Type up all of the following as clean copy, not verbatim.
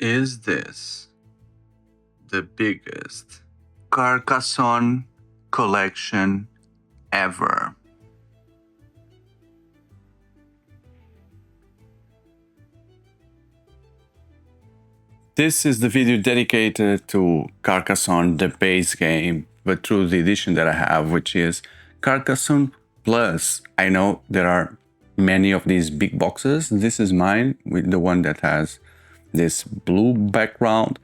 Is this the biggest Carcassonne collection ever? This is the video dedicated to Carcassonne, the base game, but through the edition that I have, which is Carcassonne Plus. I know there are many of these big boxes. This is mine, with the one that has this blue background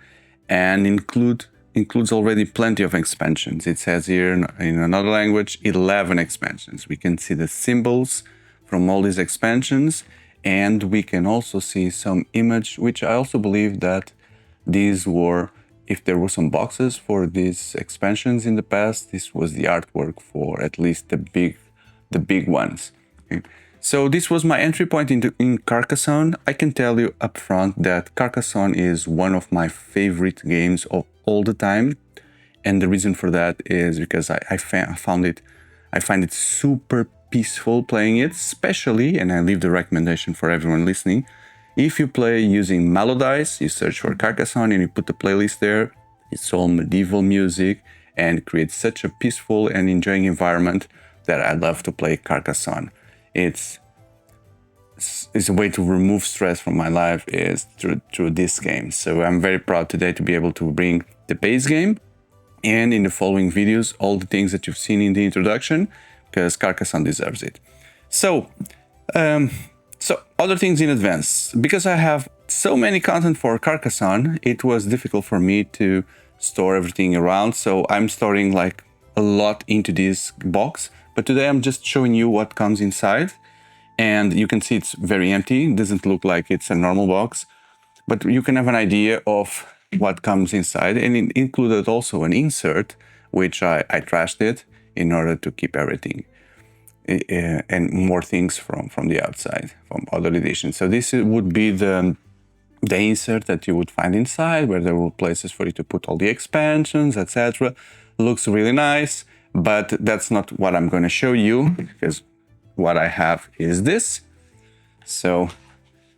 and includes already plenty of expansions. It says here in another language 11 expansions. We can see the symbols from all these expansions, and we can also see some image, which I also believe that these were, if there were some boxes for these expansions in the past, this was the artwork for at least the big ones. Okay. So this was my entry point in Carcassonne. I can tell you up front that Carcassonne is one of my favorite games of all the time. And the reason for that is because I find it super peaceful playing it, especially, and I leave the recommendation for everyone listening, if you play using Melodice, you search for Carcassonne and you put the playlist there, it's all medieval music and creates such a peaceful and enjoying environment that I love to play Carcassonne. It's a way to remove stress from my life is through this game. So I'm very proud today to be able to bring the base game and in the following videos, all the things that you've seen in the introduction, because Carcassonne deserves it. So other things in advance. Because I have so many content for Carcassonne, it was difficult for me to store everything around. So I'm storing like a lot into this box. But today I'm just showing you what comes inside. And you can see it's very empty. It doesn't look like it's a normal box. But you can have an idea of what comes inside. And it included also an insert, which I trashed it in order to keep everything. And more things from the outside, from other editions. So this would be the insert that you would find inside, where there were places for you to put all the expansions, etc. Looks really nice, but that's not what I'm going to show you, because what I have is this. So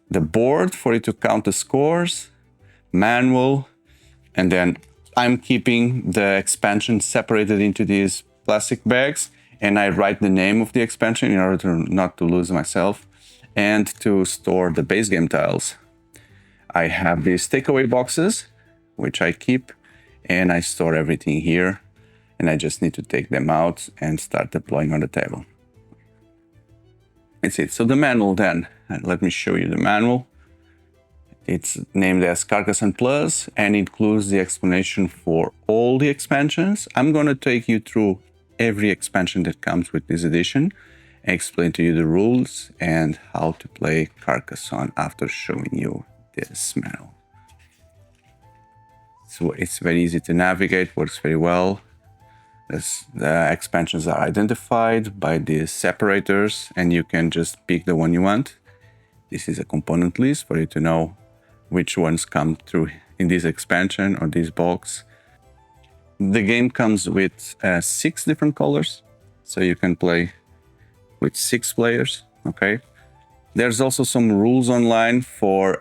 the board for you to count the scores, manual, and then I'm keeping the expansion separated into these plastic bags, and I write the name of the expansion in order not to lose myself, and to store the base game tiles. I have these takeaway boxes, which I keep, and I store everything here, and I just need to take them out and start deploying on the table. That's it. So the manual then, and let me show you the manual. It's named as Carcassonne Plus and includes the explanation for all the expansions. I'm going to take you through every expansion that comes with this edition, explain to you the rules and how to play Carcassonne after showing you this manual. So it's very easy to navigate, works very well. The expansions are identified by these separators and you can just pick the one you want. This is a component list for you to know which ones come through in this expansion or this box. The game comes with 6 different colors, so you can play with 6 players, okay? There's also some rules online for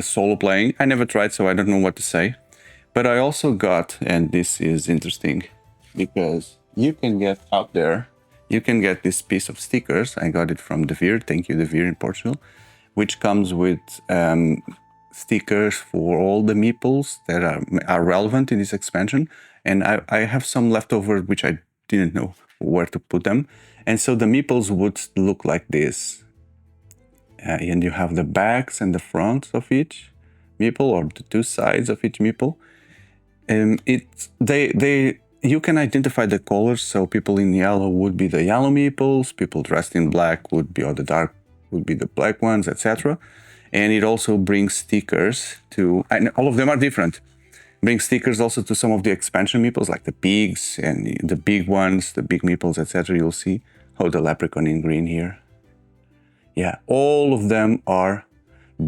solo playing. I never tried, so I don't know what to say. But I also got, and this is interesting, because you can get out there, you can get this piece of stickers. I got it from De Veer, thank you De Veer in Portugal, which comes with stickers for all the meeples that are relevant in this expansion. And I have some leftover, which I didn't know where to put them. And so the meeples would look like this. And you have the backs and the fronts of each meeple, or the 2 sides of each meeple. You can identify the colors. So people in yellow would be the yellow meeples, people dressed in black would be, or the dark would be the black ones, etc. And it also brings stickers to, and all of them are different. Brings stickers also to some of the expansion meeples, like the pigs and the big ones, the big meeples, etc. You'll see, oh, the leprechaun in green here. Yeah, all of them are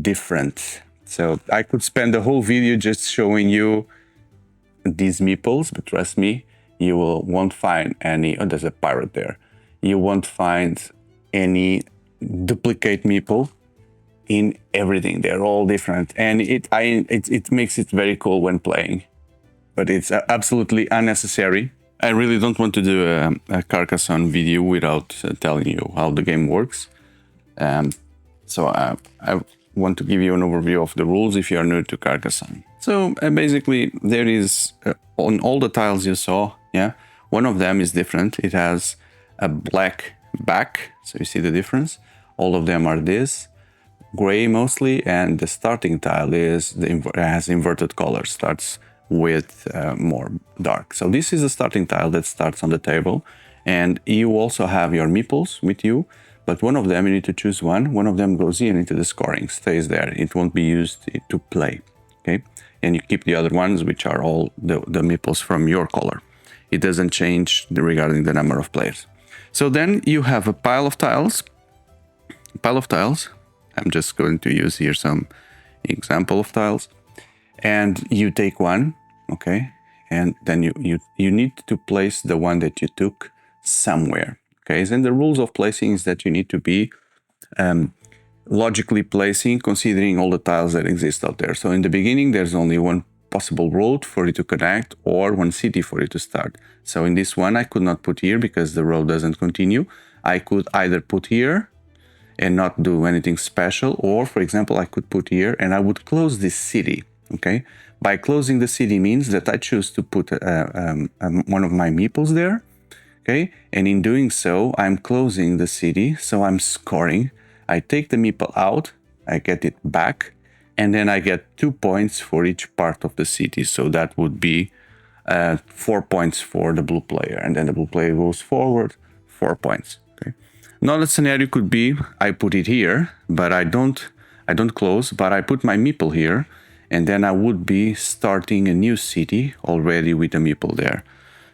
different. So I could spend the whole video just showing you these meeples, but trust me, you won't find any. Oh, there's a pirate there. You won't find any duplicate meeple in everything. They're all different, and it makes it very cool when playing. But it's absolutely unnecessary. I really don't want to do a Carcassonne video without telling you how the game works. So I want to give you an overview of the rules if you are new to Carcassonne. So basically, there is on all the tiles you saw, yeah, one of them is different. It has a black back, so you see the difference. All of them are this, gray mostly, and the starting tile has inverted colors, starts with more dark. So this is a starting tile that starts on the table, and you also have your meeples with you, but one of them, you need to choose one. One of them goes in into the scoring, stays there. It won't be used to play, okay? And you keep the other ones, which are all the meeples from your color. It doesn't change regarding the number of players. So then you have a pile of tiles. I'm just going to use here some example of tiles. And you take one, okay? And then you need to place the one that you took somewhere, okay? And the rules of placing is that you need to be logically placing, considering all the tiles that exist out there. So in the beginning, there's only one possible road for you to connect or one city for you to start. So in this one, I could not put here because the road doesn't continue. I could either put here and not do anything special, or for example, I could put here and I would close this city, okay? By closing the city means that I choose to put one of my meeples there, okay? And in doing so, I'm closing the city, so I'm scoring. I take the meeple out, I get it back, and then I get 2 points for each part of the city. So that would be 4 points for the blue player, and then the blue player goes forward, 4 points. Okay. Another scenario could be I put it here, but I don't close, but I put my meeple here, and then I would be starting a new city already with the meeple there.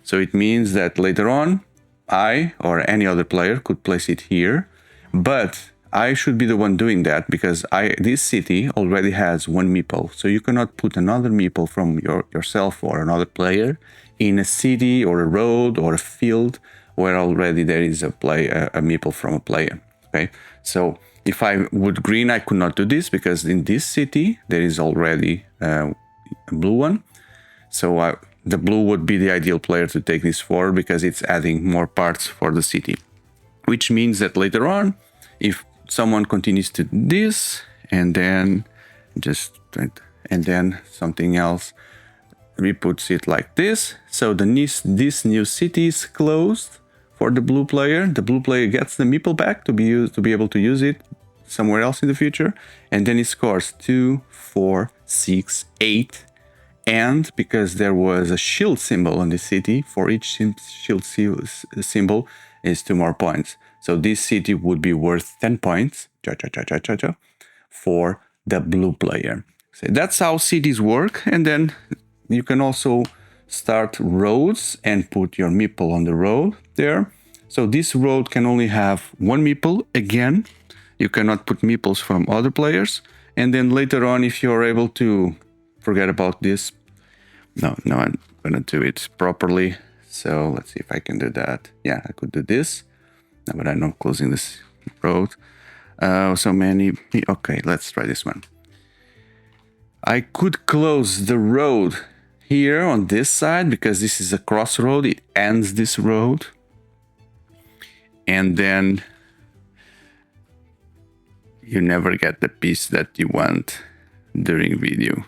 So it means that later on, I or any other player could place it here, but I should be the one doing that because this city already has one meeple. So you cannot put another meeple from yourself or another player in a city or a road or a field where already there is a meeple from a player. Okay, so if I would green, I could not do this because in this city there is already a blue one. So the blue would be the ideal player to take this forward because it's adding more parts for the city, which means that later on, if someone continues to do this and then something else reputs it like this, so this new city is closed for the blue player. The blue player gets the meeple back to be able to use it somewhere else in the future, and then he scores 2, 4, 6, 8, and because there was a shield symbol on the city, for each shield symbol is 2 more points. So this city would be worth 10 points for the blue player. So that's how cities work. And then you can also start roads and put your meeple on the road there. So this road can only have one meeple again. You cannot put meeples from other players. And then later on, if you're able to forget about this, no, I'm gonna do it properly. So let's see if I can do that. Yeah, I could do this. But I'm not closing this road. Okay, let's try this one. I could close the road here on this side because this is a crossroad. It ends this road. And then you never get the piece that you want during video.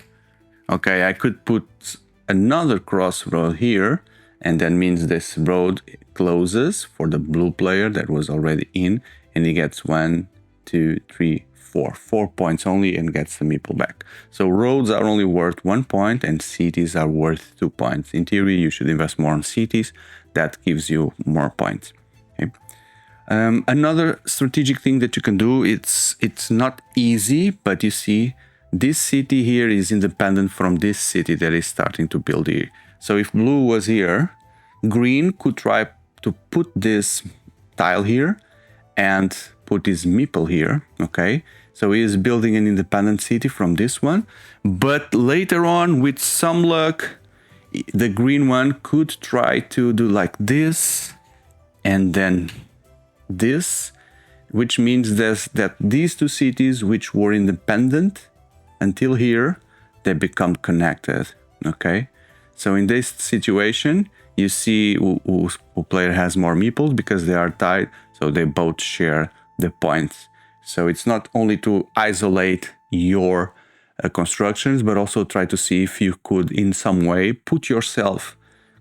Okay, I could put another crossroad here, and that means this road closes for the blue player that was already in, and he gets 1, 2, 3, 4 points only and gets the meeple back. So roads are only worth 1 point and cities are worth 2 points. In theory, you should invest more on cities. That gives you more points. Okay. Another strategic thing that you can do, it's not easy, but you see this city here is independent from this city that is starting to build here. So if blue was here, green could try to put this tile here and put his meeple here, okay? So he is building an independent city from this one. But later on, with some luck, the green one could try to do like this, and then this, which means that these two cities, which were independent until here, they become connected, okay? So in this situation, you see who player has more meeples because they are tied, so they both share the points. So it's not only to isolate your constructions, but also try to see if you could in some way put yourself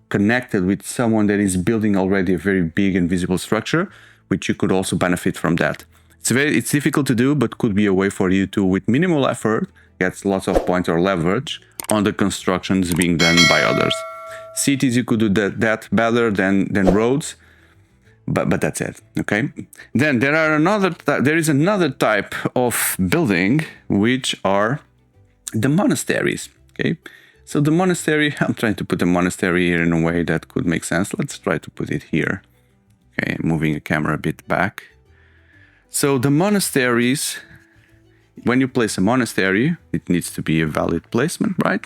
connected with someone that is building already a very big and visible structure, which you could also benefit from that. It's difficult to do, but could be a way for you to, with minimal effort, get lots of points or leverage on the constructions being done by others. Cities, you could do that better than roads, but that's it, okay? Then there is another type of building, which are the monasteries, okay? So the monastery, I'm trying to put the monastery here in a way that could make sense. Let's try to put it here. Okay, moving the camera a bit back. So the monasteries, when you place a monastery, it needs to be a valid placement, right?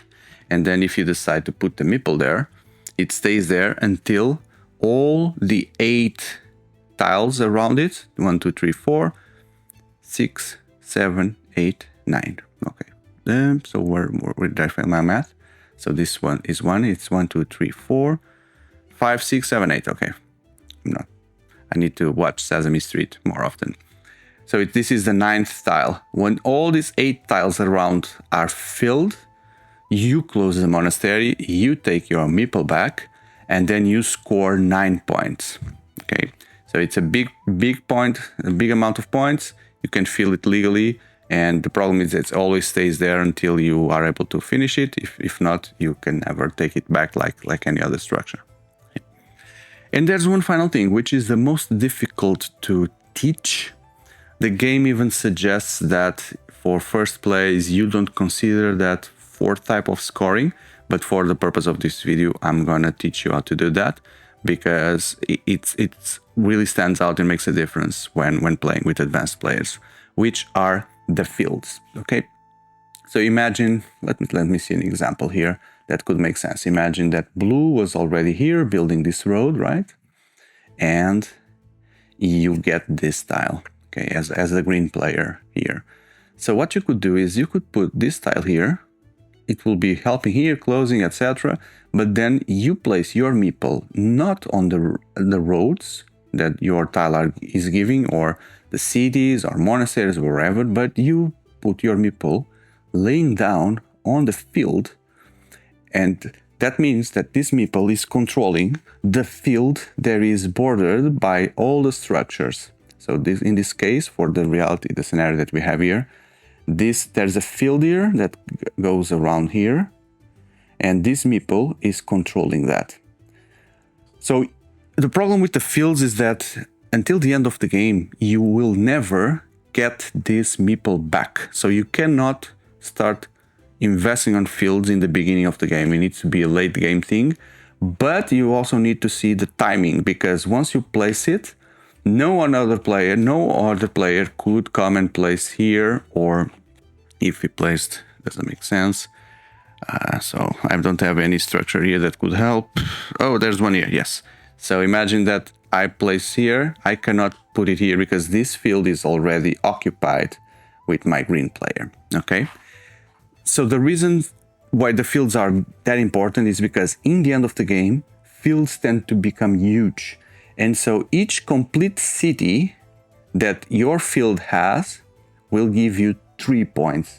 And then if you decide to put the meeple there, it stays there until all the 8 tiles around it, 1, 2, 3, 4, 6, 7, 8, 9. Okay, so where did I find my math? So this one is 1, it's 1, 2, 3, 4, 5, 6, 7, 8. Okay, I need to watch Sesame Street more often. So this is the 9th tile. When all these 8 tiles around are filled, you close the monastery, you take your meeple back, and then you score 9 points. Okay, so it's a big point, a big amount of points. You can fill it legally, and the problem is it always stays there until you are able to finish it. If not, you can never take it back like any other structure. Okay. And there's one final thing, which is the most difficult to teach. The game even suggests that for first plays, you don't consider that 4th type of scoring, but for the purpose of this video, I'm gonna teach you how to do that, because it really stands out and makes a difference when playing with advanced players, which are the fields. Okay, so imagine, let me see an example here that could make sense. Imagine that blue was already here building this road, right? And you get this tile, okay, as the green player here. So what you could do is you could put this tile here. It will be helping here, closing, etc. But then you place your meeple not on the roads that your tile is giving, or the cities or monasteries, wherever, but you put your meeple laying down on the field, and that means that this meeple is controlling the field that is bordered by all the structures. So this, in this case, for the scenario that we have here, there's a field here that goes around here, and this meeple is controlling that. So the problem with the fields is that until the end of the game, you will never get this meeple back. So you cannot start investing on fields in the beginning of the game. It needs to be a late game thing, but you also need to see the timing, because once you place it, no other player could come and place here, or if he placed, doesn't make sense. So I don't have any structure here that could help. Oh, there's one here, yes. So imagine that I place here, I cannot put it here because this field is already occupied with my green player, okay? So the reason why the fields are that important is because in the end of the game, fields tend to become huge. And so each complete city that your field has will give you 3 points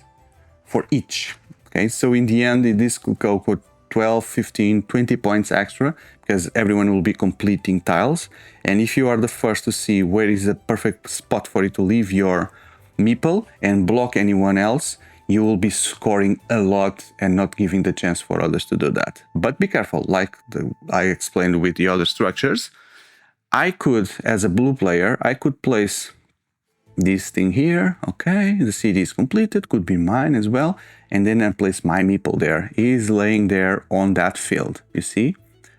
for each. Okay, so in the end, this could go for 12, 15, 20 points extra, because everyone will be completing tiles. And if you are the first to see where is the perfect spot for you to leave your meeple and block anyone else, you will be scoring a lot and not giving the chance for others to do that. But be careful, like I explained with the other structures. I could, as a blue player, I could place this thing here, okay, the city is completed, could be mine as well, and then I place my meeple there. He is laying there on that field, you see?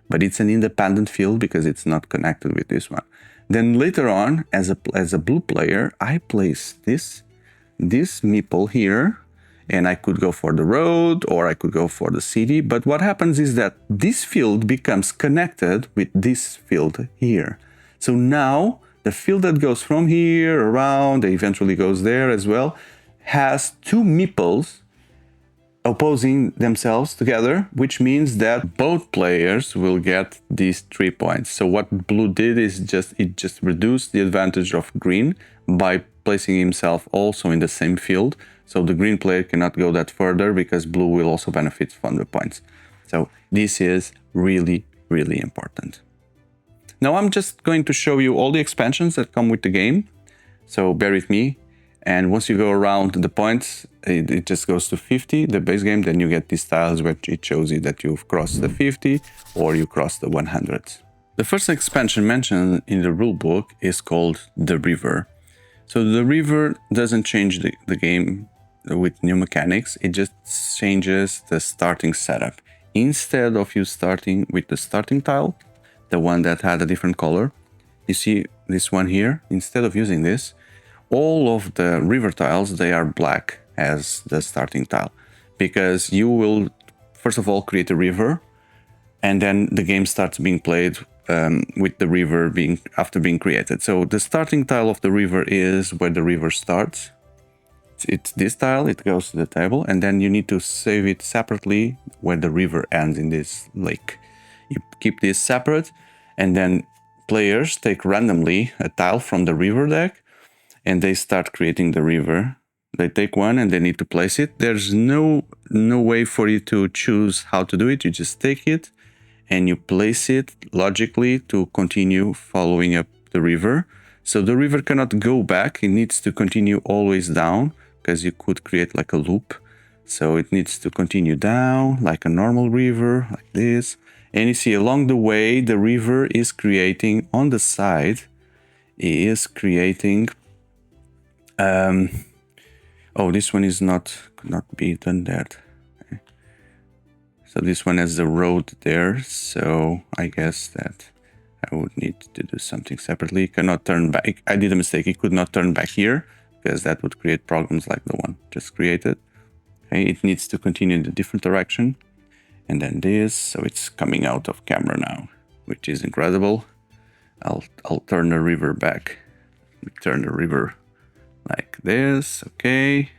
But it's an independent field because it's not connected with this one. Then later on, as a blue player, I place this meeple here, and I could go for the road or I could go for the city. But what happens is that this field becomes connected with this field here. So now the field that goes from here around, it eventually goes there as well, has two meeples opposing themselves together, which means that both players will get these 3 points. So what blue did is it just reduced the advantage of green by placing himself also in the same field. So the green player cannot go that further because blue will also benefit from the points. So this is really, really important. Now I'm just going to show you all the expansions that come with the game. So bear with me. And once you go around the points, it just goes to 50, the base game. Then you get these tiles where it shows you that you've crossed the 50 or you crossed the 100. The first expansion mentioned in the rulebook is called the River. So the River doesn't change the game with new mechanics. It just changes the starting setup. Instead of you starting with the starting tile, the one that had a different color, you see this one here, instead of using this, all of the river tiles, they are black as the starting tile, because you will first of all create a river, and then the game starts being played with the river after being created. So the starting tile of the river is where the river starts. It's this tile, it goes to the table, and then you need to save it separately where the river ends in this lake. You keep this separate, and then players take randomly a tile from the river deck, and they start creating the river. They take one and they need to place it. There's no way for you to choose how to do it. You just take it and you place it logically to continue following up the river. So the river cannot go back. It needs to continue always down, because you could create like a loop. So it needs to continue down like a normal river, like this. And you see along the way, the river is creating on the side, oh, this one is could not be done that. Okay. So this one has the road there. So I guess that I would need to do something separately. It cannot turn back. I did a mistake. It could not turn back here, because that would create problems like the one just created. Okay, it needs to continue in a different direction. And then this, so it's coming out of camera now, which is incredible. I'll turn the river back. Turn the river like this, okay.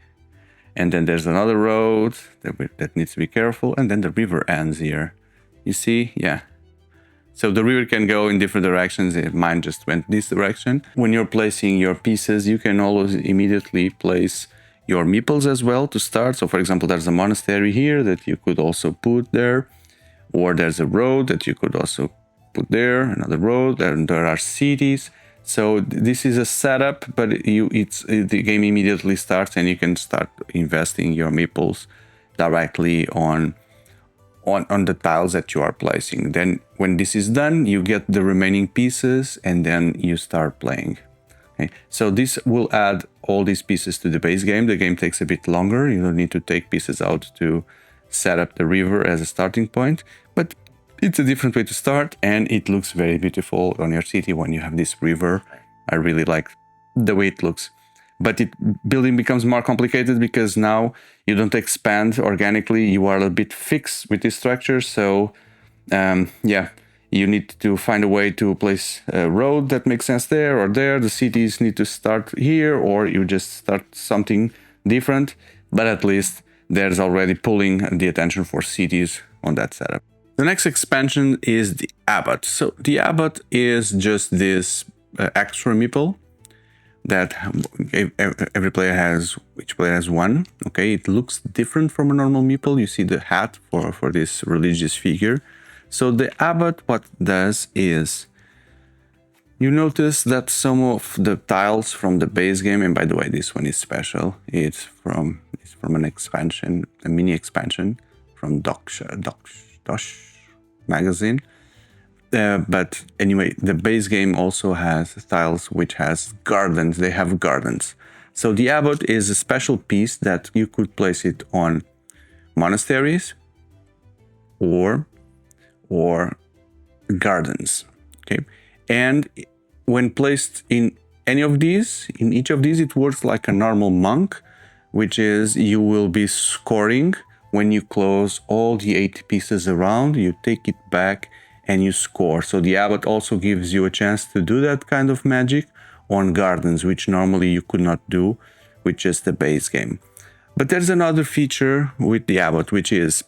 And then there's another road that needs to be careful, and then the river ends here. You see, yeah. So the river can go in different directions. Mine just went this direction. When you're placing your pieces, you can always immediately place your meeples as well to start. So for example, there's a monastery here that you could also put there, or there's a road that you could also put there, another road, and there are cities. So this is a setup, but the game immediately starts, and you can start investing your meeples directly on the tiles that you are placing. Then when this is done, you get the remaining pieces, and then you start playing. Okay. So this will add all these pieces to the base game. The game takes a bit longer. You don't need to take pieces out to set up the river as a starting point, but it's a different way to start, and it looks very beautiful on your city when you have this river. I really like the way it looks. But building becomes more complicated, because now you don't expand organically. You are a bit fixed with this structure. So yeah, you need to find a way to place a road that makes sense there or there. The cities need to start here, or you just start something different. But at least there's already pulling the attention for cities on that setup. The next expansion is the Abbot. So the Abbot is just this extra meeple that every player has, each player has one. Okay, it looks different from a normal meeple. You see the hat for this religious figure. So the Abbot, what does is, you notice that some of the tiles from the base game, and by the way, this one is special. It's from an expansion, a mini expansion from Dosh magazine. But anyway, the base game also has tiles which has gardens. They have gardens. So the Abbot is a special piece that you could place it on monasteries or gardens. Okay, and when placed in any of these, in each of these, it works like a normal monk, which is you will be scoring when you close all the 8 pieces around. You take it back and you score. So the Abbot also gives you a chance to do that kind of magic on gardens, which normally you could not do with just the base game. But there's another feature with the Abbot, which is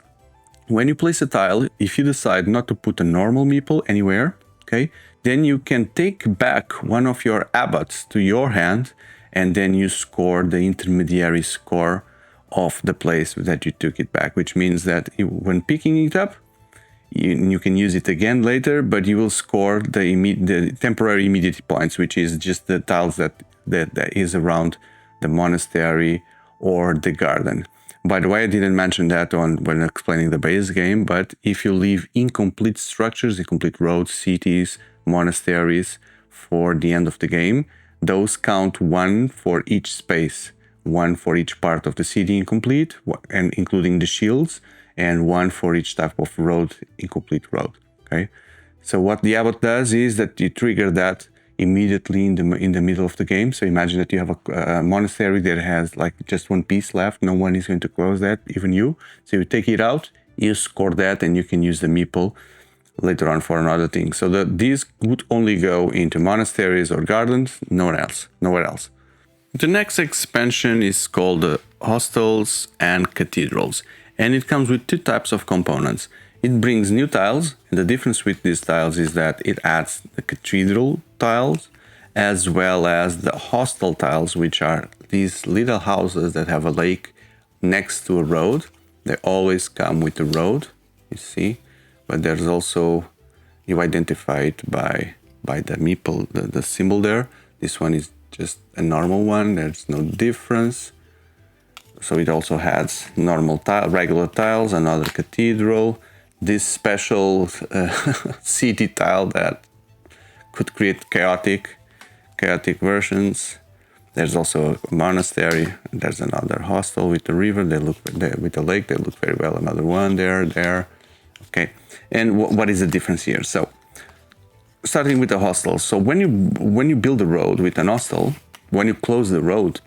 when you place a tile, if you decide not to put a normal meeple anywhere, okay, then you can take back one of your Abbots to your hand, and then you score the intermediary score of the place that you took it back, which means that when picking it up, you can use it again later, but you will score the temporary immediate points, which is just the tiles that is around the monastery or the garden. By the way, I didn't mention that when explaining the base game, but if you leave incomplete structures, incomplete roads, cities, monasteries for the end of the game, those count 1 for each space, 1 for each part of the city incomplete, and including the shields, and 1 for each type of road, incomplete road. Okay, so what the Abbot does is that you trigger that immediately in the middle of the game. So imagine that you have a monastery that has like just one piece left. No one is going to close that, even you. So you take it out, you score that, and you can use the meeple later on for another thing. So these would only go into monasteries or gardens, nowhere else. The next expansion is called Hostels and Cathedrals, and it comes with 2 types of components. It brings new tiles, and the difference with these tiles is that it adds the cathedral tiles as well as the hostel tiles, which are these little houses that have a lake next to a road. They always come with a road, you see, but there's also, you identify it by the meeple, the symbol there. This one is just a normal one, there's no difference. So it also has normal tile, regular tiles, another cathedral, this special city tile that could create chaotic versions. There's also a monastery. There's another hostel with the river. With the lake. They look very well. Another one there. Okay. And what is the difference here? So, starting with the hostel. So when you build a road with an hostel, when you close the road,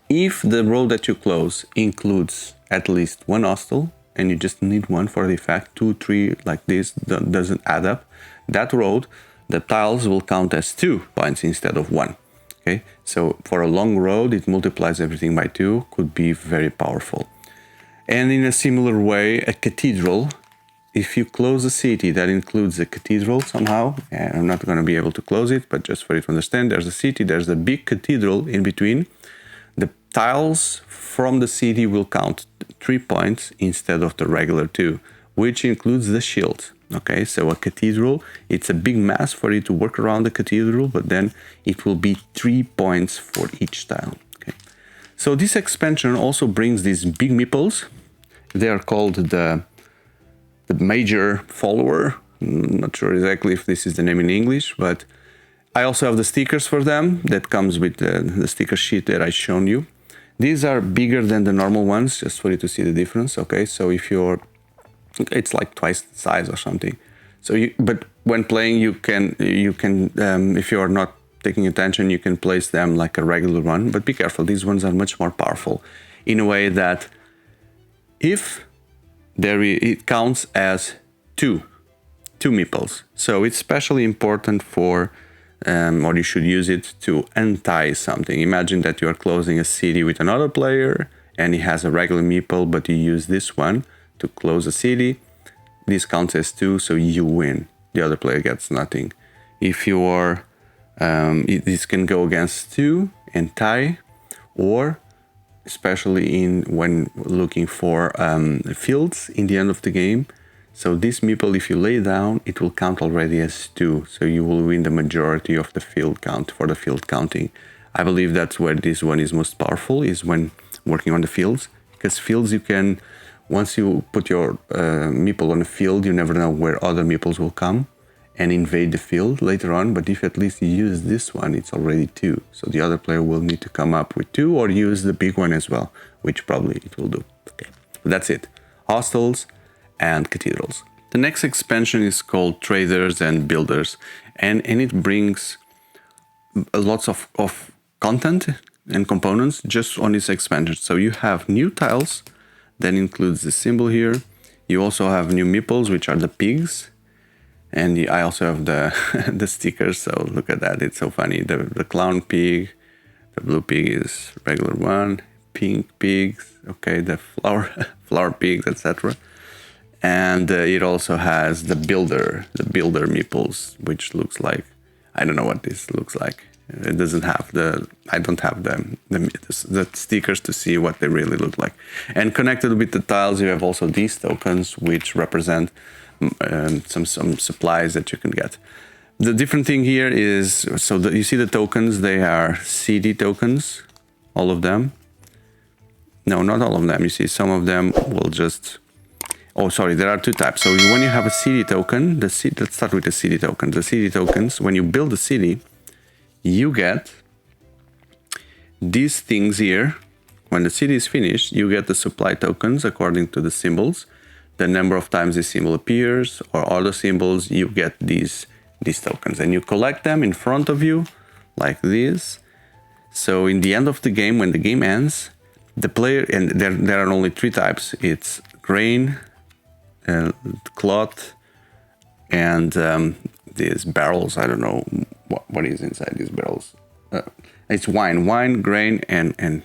if the road that you close includes at least 1 hostel, and you just need 1 for the effect, 2, 3, like this, doesn't add up, that road, the tiles will count as 2 points instead of 1. Okay, so for a long road, it multiplies everything by 2, could be very powerful. And in a similar way, a cathedral, if you close a city that includes a cathedral somehow, and I'm not going to be able to close it, but just for you to understand, there's a city, there's a big cathedral in between, the tiles from the city will count 3 points instead of the regular 2, which includes the shield. Okay, so a cathedral, it's a big mass for you to work around the cathedral, but then it will be 3 points for each tile. Okay, so this expansion also brings these big meeples. They are called the major follower. I'm not sure exactly if this is the name in English, but I also have the stickers for them that comes with the sticker sheet that I shown you. These are bigger than the normal ones, just for you to see the difference. Okay, so if you're, it's like twice the size or something. So but when playing, you can if you are not taking attention, you can place them like a regular one. But be careful; these ones are much more powerful, in a way that if it counts as two meeples. So it's especially important for. Or you should use it to untie something. Imagine that you are closing a city with another player and he has a regular meeple, but you use this one to close a city. This counts as 2, so you win. The other player gets nothing. If you are, this can go against 2 and tie, or especially when looking for fields in the end of the game. So this meeple, if you lay down, it will count already as 2. So you will win the majority of the field count for the field counting. I believe that's where this one is most powerful, is when working on the fields. Because fields you can, once you put your meeple on a field, you never know where other meeples will come and invade the field later on. But if at least you use this one, it's already 2. So the other player will need to come up with 2 or use the big one as well, which probably it will do. Okay, that's it. Hostels and cathedrals. The next expansion is called Traders and Builders, and it brings lots of content and components just on this expansion. So you have new tiles, that includes the symbol here. You also have new meeples, which are the pigs. And I also have the the stickers, so look at that, it's so funny. The clown pig, the blue pig is regular one, pink pigs, okay, the flower pigs, etc. And it also has the builder meeples, which looks like, I don't know what this looks like. It doesn't have I don't have the stickers to see what they really look like. And connected with the tiles, you have also these tokens, which represent some supplies that you can get. The different thing here is, so you see the tokens, they are CD tokens, all of them. No, not all of them. You see, some of them will just... Oh, sorry, there are two types. So when you have a city token, let's start with the city tokens. The city tokens, when you build a city, you get these things here. When the city is finished, you get the supply tokens according to the symbols. The number of times this symbol appears or other symbols, you get these tokens. And you collect them in front of you, like this. So in the end of the game, when the game ends, the player, and there are only three types. It's grain, cloth, and these barrels. I don't know what is inside these barrels. It's wine, grain, and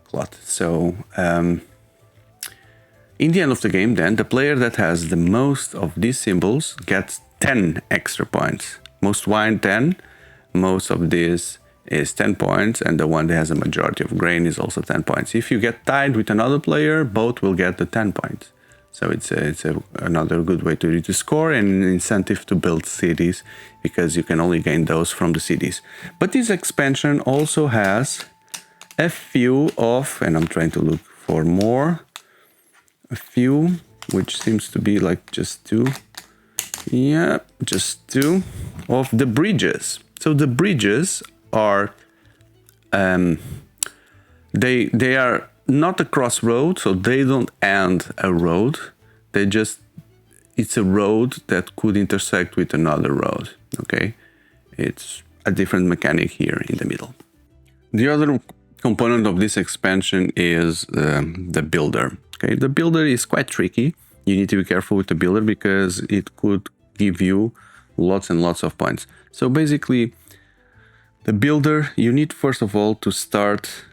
cloth. So in the end of the game, then the player that has the most of these symbols gets 10 extra points. Most wine 10, most of this is 10 points, and the one that has a majority of grain is also 10 points. If you get tied with another player, both will get the 10 points. So it's another good way to score and an incentive to build cities, because you can only gain those from the cities. But this expansion also has a few of, and I'm trying to look for more, a few, which seems to be like just two. Yeah, just two of the bridges. So the bridges are, they are not a crossroad, so they don't end a road. They just, it's a road that could intersect with another road, okay? It's a different mechanic here in the middle. The other component of this expansion is the builder, okay? The builder is quite tricky. You need to be careful with the builder because it could give you lots and lots of points. So basically, the builder, you need first of all to start,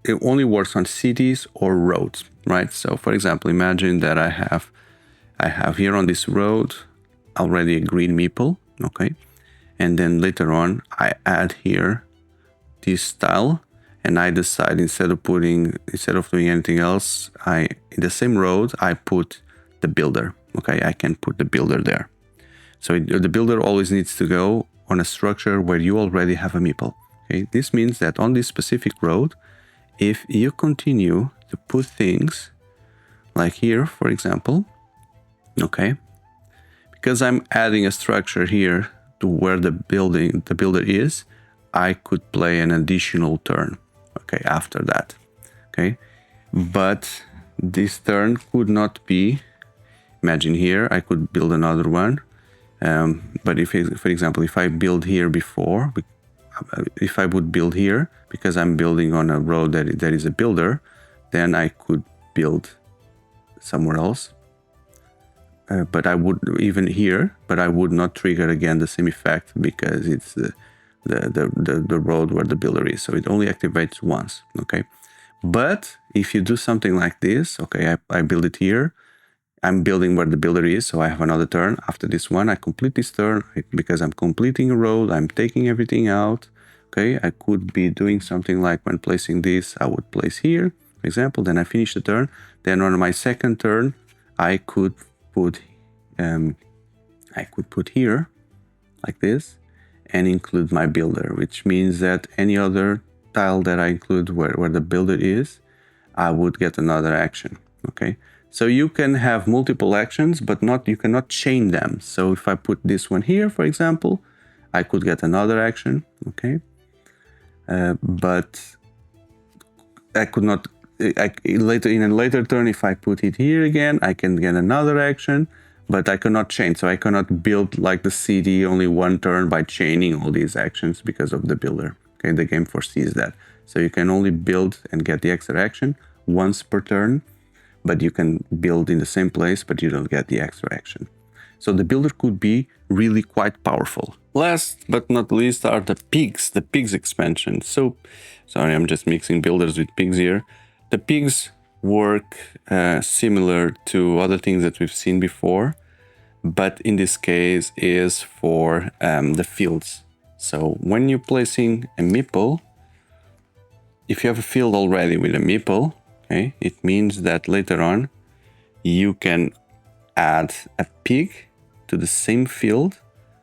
it only works on cities or roads, right? So for example, imagine that I have here on this road already a green meeple, okay? And then later on, I add here this tile, and I decide instead of doing anything else, in the same road, I put the builder, okay? I can put the builder there. So the builder always needs to go on a structure where you already have a meeple, okay? This means that on this specific road, if you continue to put things like here, for example, okay, because I'm adding a structure here to where the builder is, I could play an additional turn, okay, after that, okay? But this turn could not be, imagine here, I could build another one, but if, for example, if I build here before, if I would build here, because I'm building on a road that there is a builder, then I could build somewhere else. But I would even here, but I would not trigger again the same effect because it's the road where the builder is. So it only activates once, okay? But if you do something like this, okay, I build it here, I'm building where the builder is, so I have another turn. After this one, I complete this turn because I'm completing a road, I'm taking everything out, okay? I could be doing something like when placing this, I would place here, for example, then I finish the turn. Then on my second turn, I could put here, like this, and include my builder, which means that any other tile that I include where the builder is, I would get another action, okay? So you can have multiple actions, but you cannot chain them. So if I put this one here, for example, I could get another action, okay? But I could not, in a later turn, if I put it here again, I can get another action, but I cannot chain. So I cannot build like the CD only one turn by chaining all these actions because of the builder, okay? The game foresees that. So you can only build and get the extra action once per turn, but you can build in the same place, but you don't get the extra action. So the builder could be really quite powerful. Last but not least are the pigs expansion. So, sorry, I'm just mixing builders with pigs here. The pigs work similar to other things that we've seen before, but in this case is for the fields. So when you're placing a meeple, if you have a field already with a meeple, okay, it means that later on you can add a pig to the same field,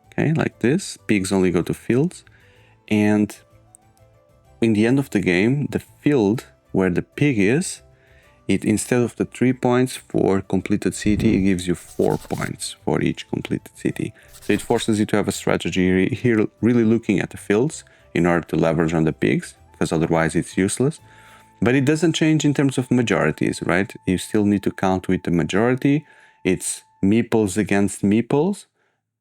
okay, like this. Pigs only go to fields, and in the end of the game, the field where the pig is, it, instead of the 3 points for completed city, it gives you 4 points for each completed city. So it forces you to have a strategy here, really looking at the fields in order to leverage on the pigs, because otherwise it's useless. But it doesn't change in terms of majorities, right? You still need to count with the majority. It's meeples against meeples,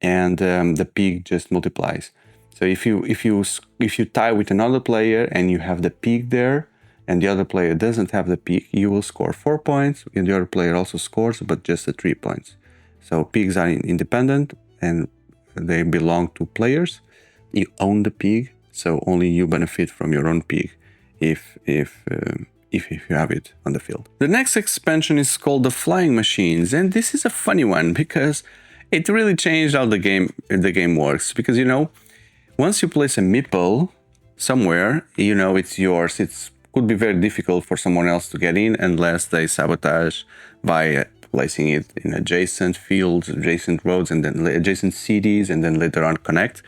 and the pig just multiplies. So if you tie with another player and you have the pig there, and the other player doesn't have the pig, you will score 4 points, and the other player also scores, but just at 3 points. So pigs are independent and they belong to players. You own the pig, so only you benefit from your own pig if you have it on the field. The next expansion is called the Flying Machines, and this is a funny one because it really changed how the game works. Because, you know, once you place a meeple somewhere, you know it's yours. It's could be very difficult for someone else to get in unless they sabotage by placing it in adjacent fields, adjacent roads, and then adjacent cities, and then later on connect.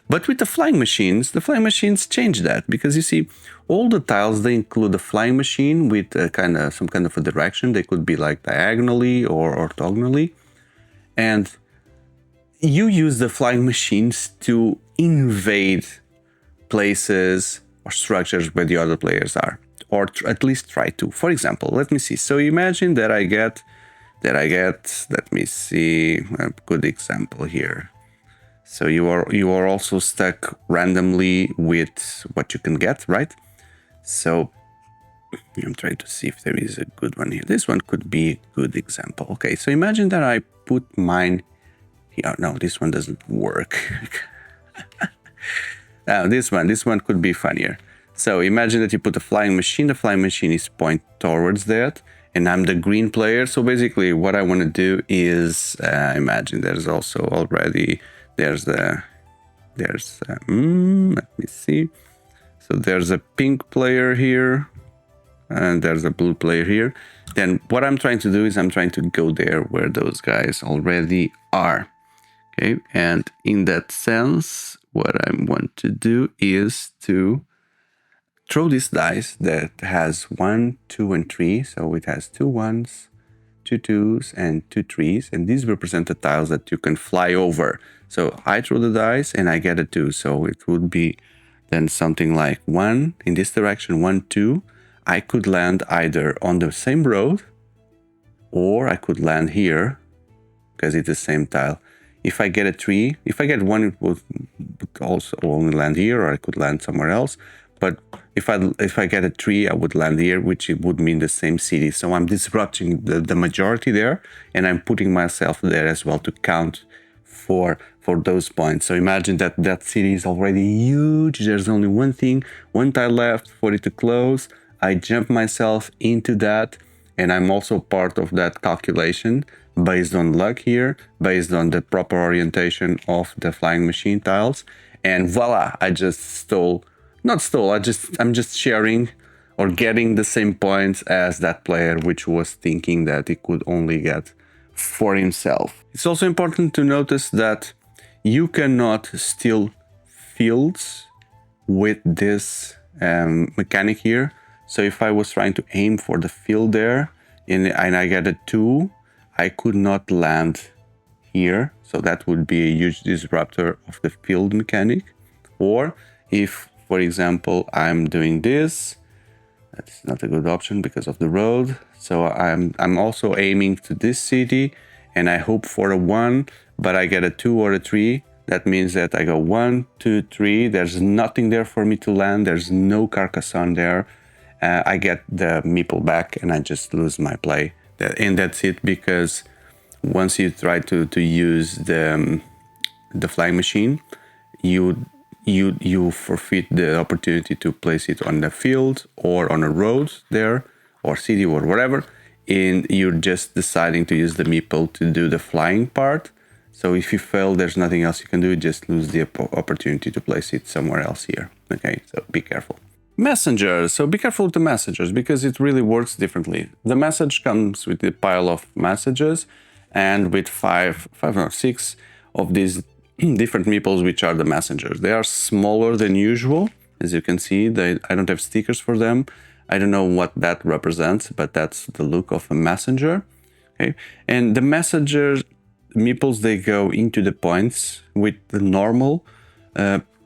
But with the flying machines change that, because you see, all the tiles, they include a flying machine with some kind of a direction. They could be like diagonally or orthogonally, and you use the flying machines to invade places or structures where the other players are, or at least try to. For example, let me see. So imagine that I get, let me see, a good example here. So you are also stuck randomly with what you can get, right? So I'm trying to see if there is a good one here. This one could be a good example. Okay, so imagine that I put mine here. No, this one doesn't work. Now, this one could be funnier. So imagine that you put a flying machine. The flying machine is pointed towards that, and I'm the green player. So basically what I want to do is, imagine there's also already, let me see. So there's a pink player here, and there's a blue player here. Then what I'm trying to do is I'm trying to go there where those guys already are. Okay, and in that sense, what I want to do is to throw this dice that has 1, 2, and 3. So it has 2 1s, 2 2s, and 2 3s, and these represent the tiles that you can fly over. So I throw the dice and I get a 2. So it would be then something like 1 in this direction, 1, 2. I could land either on the same road, or I could land here because it's the same tile. If I get a 3, if I get 1, it would also only land here, or I could land somewhere else. But if I get a 3, I would land here, which it would mean the same city. So I'm disrupting the majority there, and I'm putting myself there as well to count for those points. So imagine that that city is already huge. There's only one tile left for it to close. I jump myself into that, and I'm also part of that calculation based on luck here, based on the proper orientation of the flying machine tiles. And voila, I just I'm just sharing or getting the same points as that player, which was thinking that he could only get for himself. It's also important to notice that you cannot steal fields with this mechanic here. So if I was trying to aim for the field there and I get a 2, I could not land here. So that would be a huge disruptor of the field mechanic. Or if, for example, I'm doing this, that's not a good option because of the road. So I'm also aiming to this city and I hope for a 1, but I get a 2 or a 3. That means that I go 1, 2, 3. There's nothing there for me to land. There's no Carcassonne there. I get the meeple back and I just lose my play. And that's it, because once you try to use the flying machine, you forfeit the opportunity to place it on the field or on a road there, or city or whatever, and you're just deciding to use the meeple to do the flying part. So if you fail, there's nothing else you can do, just lose the opportunity to place it somewhere else here. Okay, so be careful. Messengers. So be careful with the messengers because it really works differently. The message comes with a pile of messages and with five or six of these different meeples, which are the messengers. They are smaller than usual. As you can see, I don't have stickers for them. I don't know what that represents, but that's the look of a messenger. Okay, and the messenger meeples, they go into the points with the normal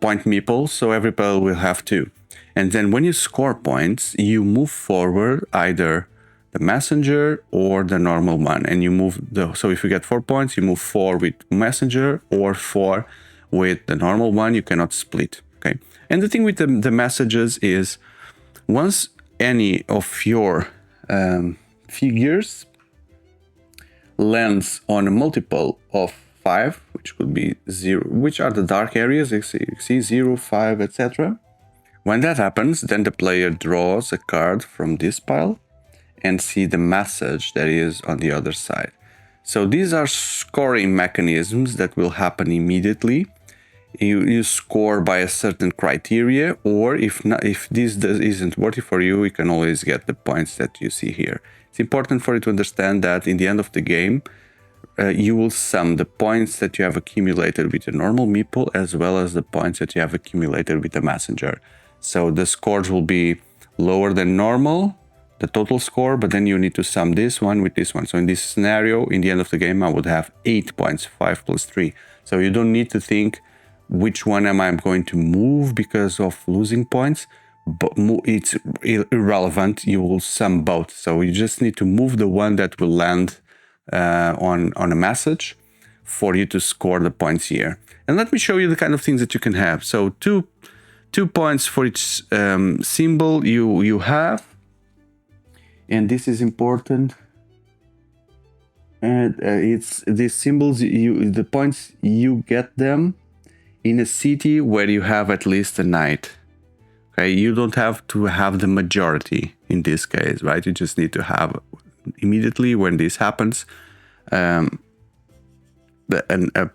point meeples, so every player will have two. And then when you score points, you move forward either the messenger or the normal one, and you move so if you get 4 points, you move 4 with messenger or 4 with the normal one. You cannot split. Okay, and the thing with the messages is, once any of your figures lands on a multiple of 5, which could be 0, which are the dark areas, you see 0, 5, etc. When that happens, then the player draws a card from this pile and see the message that is on the other side. So these are scoring mechanisms that will happen immediately. You score by a certain criteria, or if this isn't working for you, you can always get the points that you see here. It's important for you to understand that in the end of the game, you will sum the points that you have accumulated with the normal meeple as well as the points that you have accumulated with the messenger. So the scores will be lower than normal, the total score, but then you need to sum this one with this one. So in this scenario, in the end of the game, I would have 8 points, 5 plus 3. So you don't need to think which one am I going to move because of losing points, but it's irrelevant. You will sum both. So you just need to move the one that will land on a message for you to score the points here. And let me show you the kind of things that you can have. So two points for each symbol you have. And this is important. And it's these symbols, the points, you get them in a city where you have at least a knight. Okay, you don't have to have the majority in this case, right? You just need to have immediately when this happens a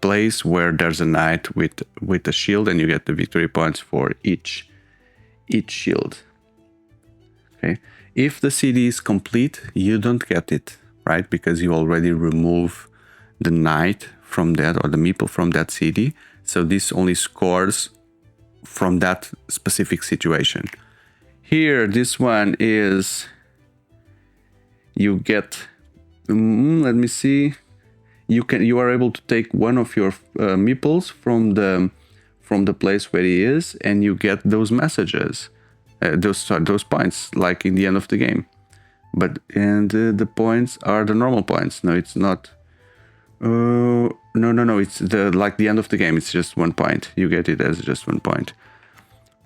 place where there's a knight with a shield, and you get the victory points for each shield. Okay, if the city is complete, you don't get it, right? Because you already remove the knight from that, or the meeple from that city. So this only scores from that specific situation. Here, this one is, you get, let me see, you are able to take one of your meeples from the place where he is, and you get those messages, those points, like in the end of the game. But the points are the normal points. No, it's not. No, it's like the end of the game. It's just 1 point. You get it as just 1 point.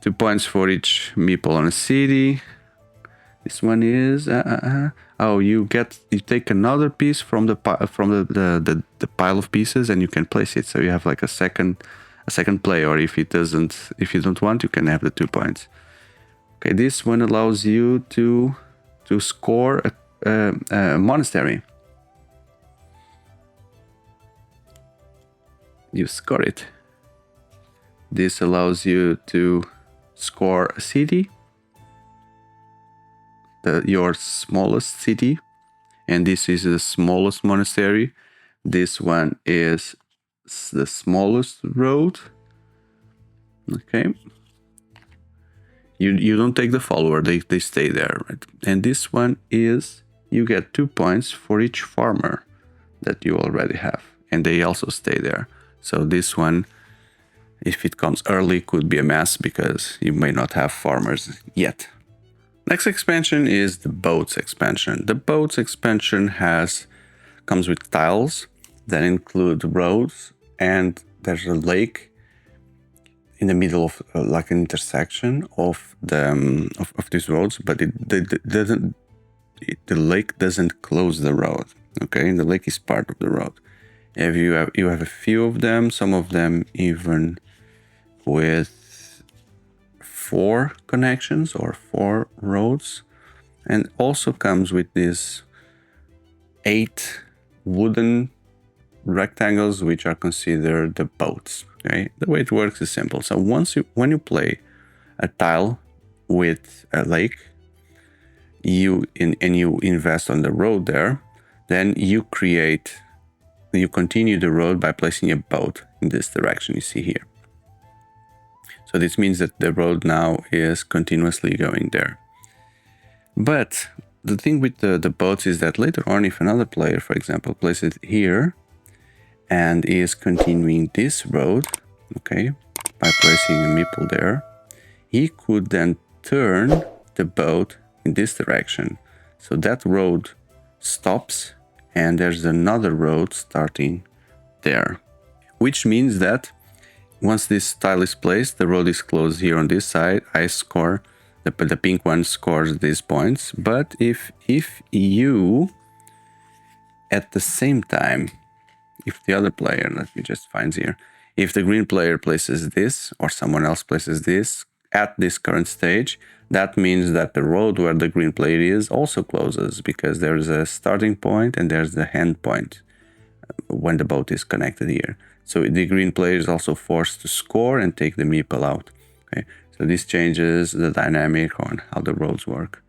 2 points for each meeple on a city. This one is oh, you take another piece from the pile of pieces, and you can place it. So you have like a second play, or if you don't want, you can have the 2 points. Okay, this one allows you to score a monastery. You score it. This allows you to score a city, your smallest city, and this is the smallest monastery. This one is the smallest road. Okay. You don't take the follower, they stay there, right? And this one is, you get 2 points for each farmer that you already have, and they also stay there. So this one, if it comes early, could be a mess because you may not have farmers yet. Next expansion is the Boats Expansion. The Boats Expansion comes with tiles that include roads, and there's a lake in the middle of like an intersection of these roads, but it the lake doesn't close the road. Okay, the lake is part of the road. If you have a few of them, some of them even with 4 connections or 4 roads, and also comes with these 8 wooden rectangles which are considered the boats. Okay, the way it works is simple. So when you play a tile with a lake, you invest on the road there, then you continue the road by placing a boat in this direction you see here. So this means that the road now is continuously going there. But the thing with the boats is that later on, if another player, for example, places it here and is continuing this road, okay, by placing a meeple there, he could then turn the boat in this direction. So that road stops and there's another road starting there, which means that once this tile is placed, the road is closed here on this side. I score, the pink one scores these points. But if you, at the same time, if the other player, let me just find here, if the green player places this or someone else places this at this current stage, that means that the road where the green player is also closes, because there's a starting point and there's the end point when the boat is connected here. So the green player is also forced to score and take the meeple out. Okay, so this changes the dynamic on how the roads work.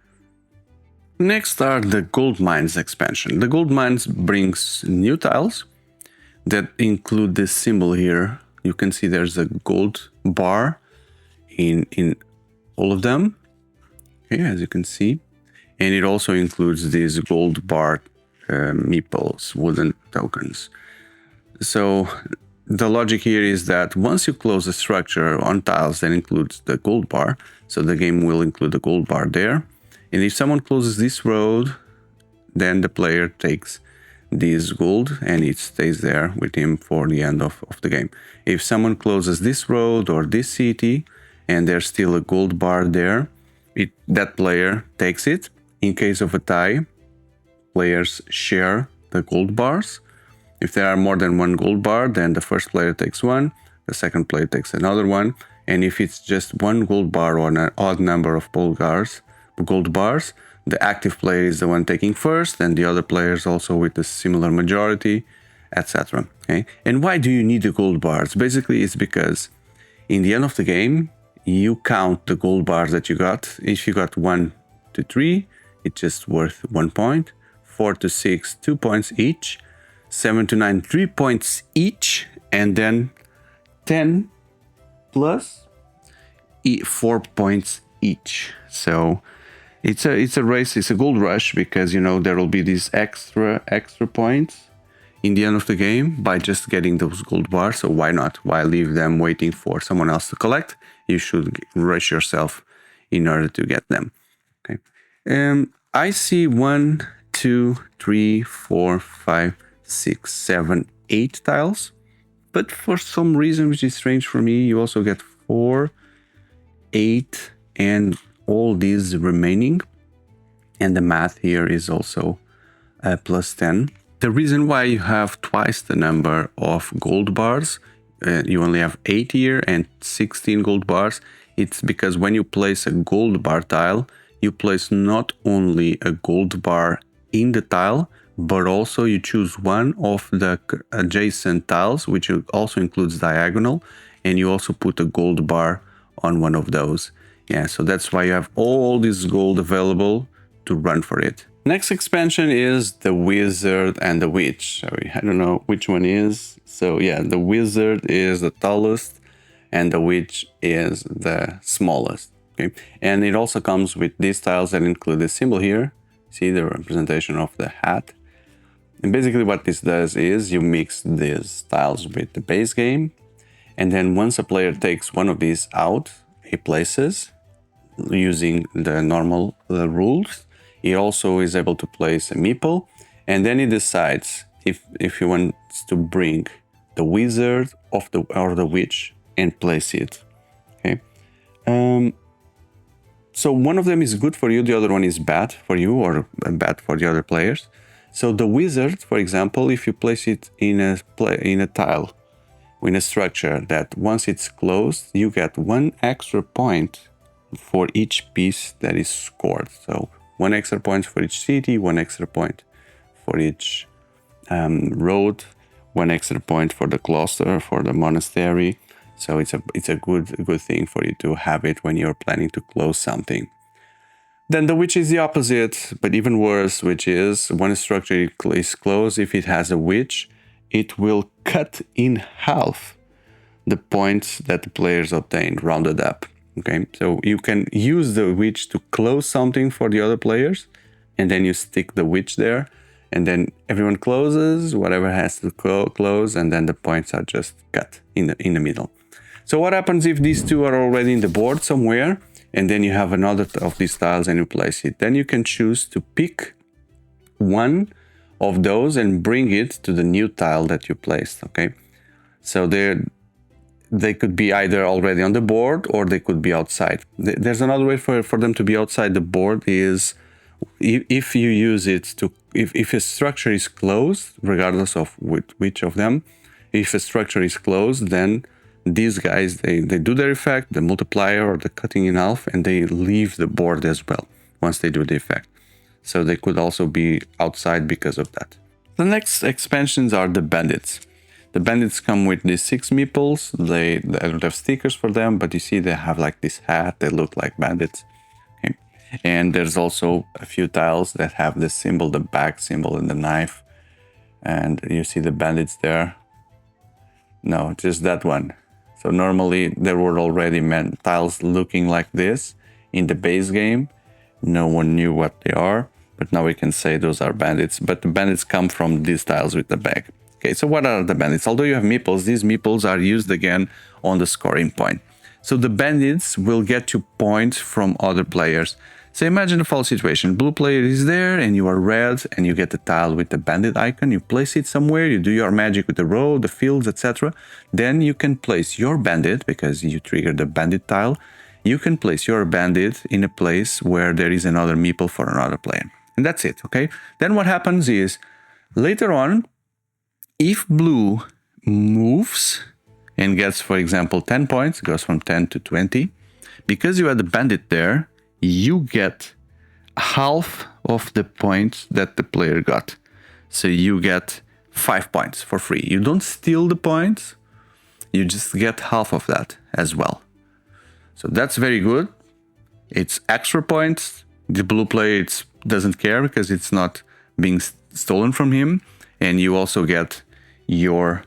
Next are the Goldmines expansion. The Goldmines brings new tiles that include this symbol here. You can see there's a gold bar in all of them, okay, as you can see, and it also includes these gold bar meeples, wooden tokens. So the logic here is that once you close a structure on tiles that includes the gold bar, so the game will include the gold bar there, and if someone closes this road, then the player takes this gold and it stays there with him for the end of the game. If someone closes this road or this city and there's still a gold bar there, that player takes it. In case of a tie, players share the gold bars. If there are more than one gold bar, then the first player takes one, the second player takes another one, and if it's just one gold bar or an odd number of gold bars, the active player is the one taking first, and the other players also with a similar majority, etc. Okay? And why do you need the gold bars? Basically, it's because in the end of the game, you count the gold bars that you got. If you got 1 to 3, it's just worth 1 point. 4 to 6, 2 points each. 7 to 9, 3 points each. And then 10 plus 4 points each. So it's a race, it's a gold rush, because, you know, there will be these extra points in the end of the game by just getting those gold bars. So why not? Why leave them waiting for someone else to collect? You should rush yourself in order to get them. Okay. I see 1, 2, 3, 4, 5, 6, 7, 8 tiles. But for some reason, which is strange for me, you also get 4, 8, and all these remaining. And the math here is also plus 10. The reason why you have twice the number of gold bars, you only have 8 here and 16 gold bars, it's because when you place a gold bar tile, you place not only a gold bar in the tile, but also you choose one of the adjacent tiles, which also includes diagonal, and you also put a gold bar on one of those. Yeah, so that's why you have all this gold available to run for it. Next expansion is the Wizard and the Witch. So I don't know which one is. So yeah, the Wizard is the tallest and the Witch is the smallest. Okay, and it also comes with these tiles that include the symbol here. See the representation of the hat. And basically what this does is you mix these tiles with the base game, and then once a player takes one of these out, he places using the normal rules. He also is able to place a meeple, and then he decides if he wants to bring the Wizard or the Witch and place it. Okay. So one of them is good for you, the other one is bad for you or bad for the other players. So the wizard, for example, if you place it in a tile, in a structure that once it's closed, you get 1 extra point for each piece that is scored. So 1 extra point for each city, 1 extra point for each road, 1 extra point for the cluster, for the monastery. So it's a good thing for you to have it when you're planning to close something. Then the witch is the opposite, but even worse, which is when a structure is closed, if it has a witch, it will cut in half the points that the players obtained, rounded up. Okay, so you can use the witch to close something for the other players, and then you stick the witch there, and then everyone closes whatever has to close, and then the points are just cut in the middle. So what happens if these two are already in the board somewhere, and then you have another of these tiles and you place it? Then you can choose to pick one of those and bring it to the new tile that you placed. Okay, so they could be either already on the board or they could be outside. There's another way for them to be outside the board is if you use it to, if a structure is closed, regardless of which of them, if a structure is closed, then these guys, they do their effect, the multiplier or the cutting in half, and they leave the board as well once they do the effect. So they could also be outside because of that. The next expansions are the bandits. The bandits come with these 6 meeples. I don't have stickers for them, but you see they have like this hat. They look like bandits. Okay. And there's also a few tiles that have the symbol, the back symbol and the knife. And you see the bandits there. No, just that one. So normally there were already tiles looking like this in the base game. No one knew what they are, but now we can say those are bandits. But the bandits come from these tiles with the bag. Okay, so what are the bandits? Although you have meeples, these meeples are used again on the scoring point. So the bandits will get you points from other players. So imagine a false situation. Blue player is there and you are red and you get the tile with the bandit icon. You place it somewhere, you do your magic with the road, the fields, etc. Then you can place your bandit, because you trigger the bandit tile. You can place your bandit in a place where there is another meeple for another player. And that's it, okay? Then what happens is, later on, if blue moves and gets, for example, 10 points, goes from 10 to 20, because you had the bandit there, you get half of the points that the player got. So you get 5 points for free. You don't steal the points, you just get half of that as well. So that's very good. It's extra points. The blue player doesn't care because it's not being stolen from him. And you also get your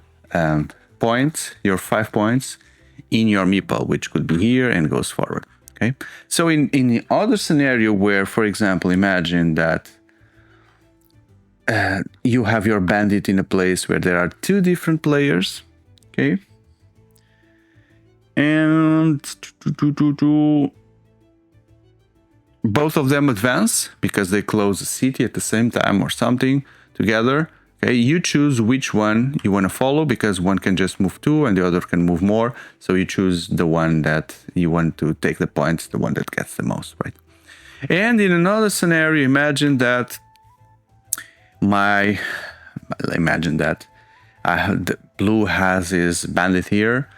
points, your 5 points in your meeple, which could be here and goes forward. Okay. So in the other scenario where, for example, imagine that you have your bandit in a place where there are 2 different players. Okay. And both of them advance because they close the city at the same time or something together. Okay, you choose which one you want to follow because one can just move 2 and the other can move more. So you choose the one that you want to take the points, the one that gets the most, right? And in another scenario, imagine that the blue has his bandit here,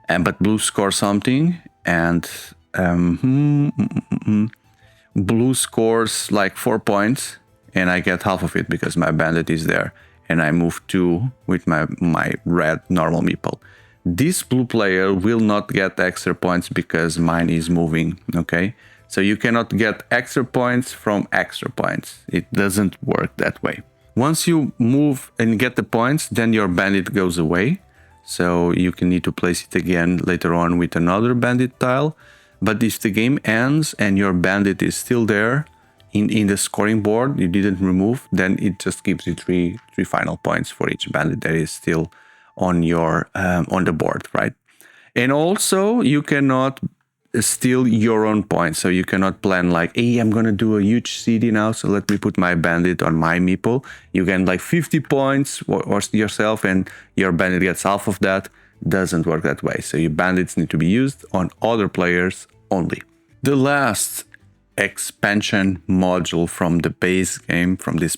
but blue scores something, and blue scores like 4 points, and I get half of it because my bandit is there, and I move 2 with my red normal meeple. This blue player will not get extra points because mine is moving, okay? So you cannot get extra points from extra points. It doesn't work that way. Once you move and get the points, then your bandit goes away. So you can need to place it again later on with another bandit tile. But if the game ends and your bandit is still there in the scoring board, you didn't remove, then it just gives you three final points for each bandit that is still on your on the board, right? And also you cannot steal your own points. So you cannot plan like, hey, I'm gonna do a huge city now, so let me put my bandit on my meeple. You get like 50 points or yourself, and your bandit gets half of that. Doesn't work that way. So your bandits need to be used on other players only. The last expansion module from the base game, from this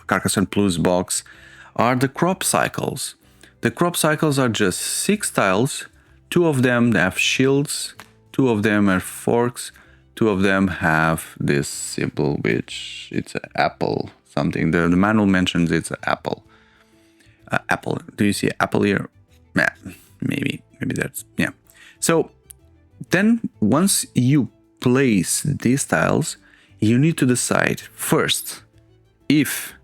Carcassonne Plus box, are the crop cycles. The crop cycles are just 6 tiles. 2 of them have shields, 2 of them are forks, 2 of them have this symbol, which it's an apple, something. The manual mentions it's an apple. Apple. Do you see apple here? Yeah, maybe that's, yeah. So then once you place these tiles, you need to decide first if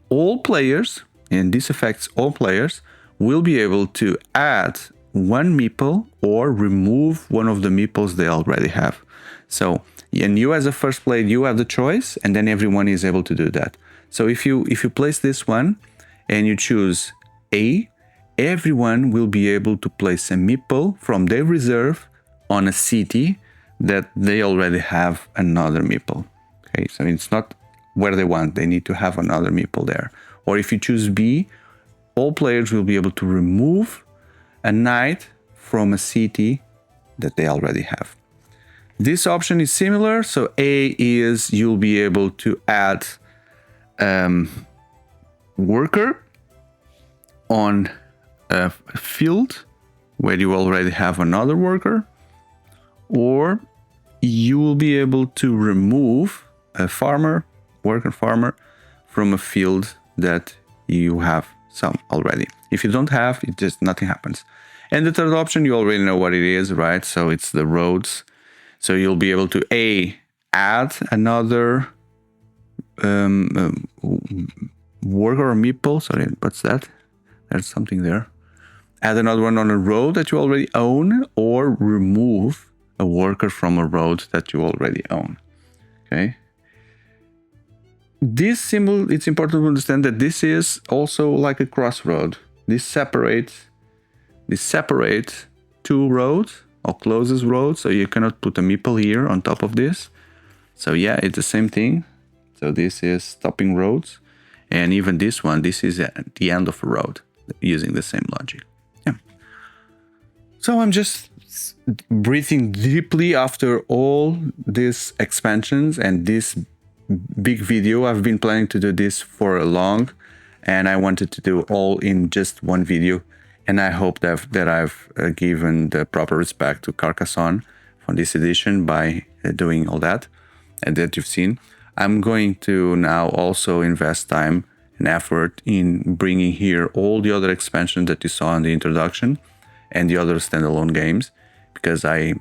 all players, and this affects all players, will be able to add 1 meeple or remove one of the meeples they already have. So, and you as a first player, you have the choice, and then everyone is able to do that. So if you place this one and you choose A, everyone will be able to place a meeple from their reserve on a city that they already have another meeple. Okay, so it's not where they want, they need to have another meeple there. Or if you choose B, all players will be able to remove a knight from a city that they already have. This option is similar. So A is you'll be able to add worker on a field where you already have another worker, or you will be able to remove a farmer, worker farmer, from a field that you have some already. If you don't have, it just nothing happens. And the third option, you already know what it is, right? So it's the roads. So you'll be able to A, add another worker or meeple. Sorry, what's that? There's something there. Add another one on a road that you already own, or remove a worker from a road that you already own. Okay. This symbol, it's important to understand that this is also like a crossroad. This separates 2 roads or closest roads, so you cannot put a meeple here on top of this. So yeah, it's the same thing. So this is stopping roads, and even this one, this is at the end of a road, using the same logic. Yeah. So I'm just breathing deeply after all these expansions and this big video. I've been planning to do this for long, and I wanted to do all in just one video. And I hope that I've given the proper respect to Carcassonne for this edition by doing all that and that you've seen. I'm going to now also invest time and effort in bringing here all the other expansions that you saw in the introduction and the other standalone games, because I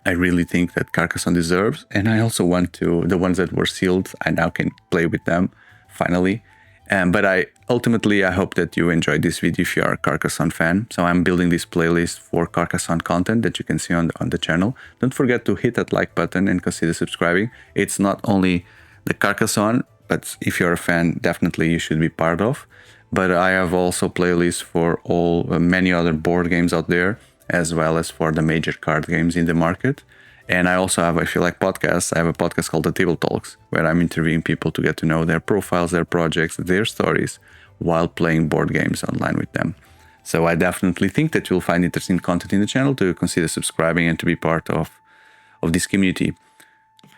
really think that Carcassonne deserves, and I also want to, the ones that were sealed, I now can play with them finally. But I hope that you enjoyed this video if you are a Carcassonne fan. So I'm building this playlist for Carcassonne content that you can see on the channel. Don't forget to hit that like button and consider subscribing. It's not only the Carcassonne, but if you're a fan, definitely you should be part of. But I have also playlists for many other board games out there, as well as for the major card games in the market. And I also have, if you like podcasts, I have a podcast called The Table Talks, where I'm interviewing people to get to know their profiles, their projects, their stories, while playing board games online with them. So I definitely think that you'll find interesting content in the channel to consider subscribing and to be part of this community.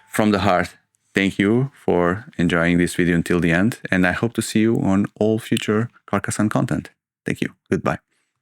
From the heart, thank you for enjoying this video until the end, and I hope to see you on all future Carcassonne content. Thank you. Goodbye.